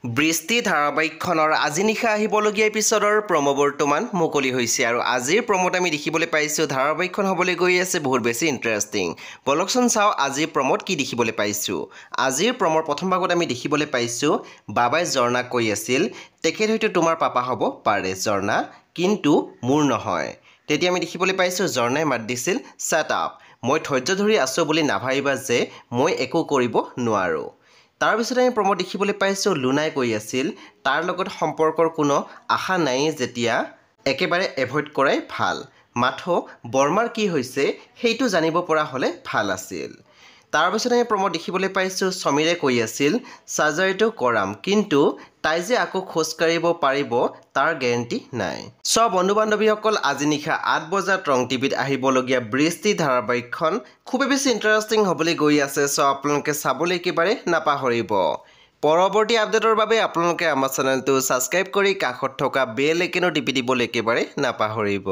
বৃষ্টি ধাৰাবাহিকখনৰ আজি নিশা আহিবলগীয়া এপিছডৰ প্ৰমো বৰ্তমান মুকলি হৈছে আৰু আজিৰ প্ৰমোত আমি দেখিবলৈ পাইছোঁ ধাৰাবাহিকখন হ'বলৈ গৈ আছে বহুত বেছি ইণ্টাৰেষ্টিং। বলকচোন চাওঁ আজিৰ প্ৰমোত কি দেখিবলৈ পাইছোঁ। আজিৰ প্ৰমোৰ প্ৰথম ভাগত আমি দেখিবলৈ পাইছোঁ বাবাই ঝৰ্ণাক কৈ আছিল তেখেত হয়তো তোমাৰ পাপা হ'ব পাৰে ঝৰ্ণা, কিন্তু মোৰ নহয়। তেতিয়া আমি দেখিবলৈ পাইছোঁ ঝৰ্ণাই মাত দিছিল শ্বাট আপ, মই ধৈৰ্য ধৰি আছোঁ বুলি নাভাবিবা যে মই একো কৰিব নোৱাৰোঁ। তাৰ পিছত আমি প্ৰমোদ দেখিবলৈ পাইছোঁ লুনাই কৈ আছিল তাৰ লগত সম্পৰ্কৰ কোনো আশা নাই, যেতিয়া একেবাৰে এভইড কৰাই ভাল, মাথো বৰ্মাৰ কি হৈছে সেইটো জানিব পৰা হ'লে ভাল আছিল। তাৰপিছত আমি প্ৰমোদ দেখিবলৈ পাইছোঁ সমীৰে কৈ আছিল চাৰ্জাৰীটো কৰাম, কিন্তু তাই যে আকৌ খোজকাঢ়িব পাৰিব তাৰ গেৰেণ্টি নাই। বন্ধু বান্ধৱীসকল, আজি নিশা 8 বজাত ৰং টিভিত আহিবলগীয়া বৃষ্টি ধাৰাবাহিকখন খুবেই বেছি ইণ্টাৰেষ্টিং হ'বলৈ গৈ আছে। আপোনালোকে চাবলৈ একেবাৰে নাপাহৰিব। পৰৱৰ্তী আপডেটৰ বাবে আপোনালোকে আমাৰ চেনেলটো ছাবস্ক্ৰাইব কৰি কাষত থকা বেল আইকনো টিপি দিবলৈ একেবাৰে নাপাহৰিব।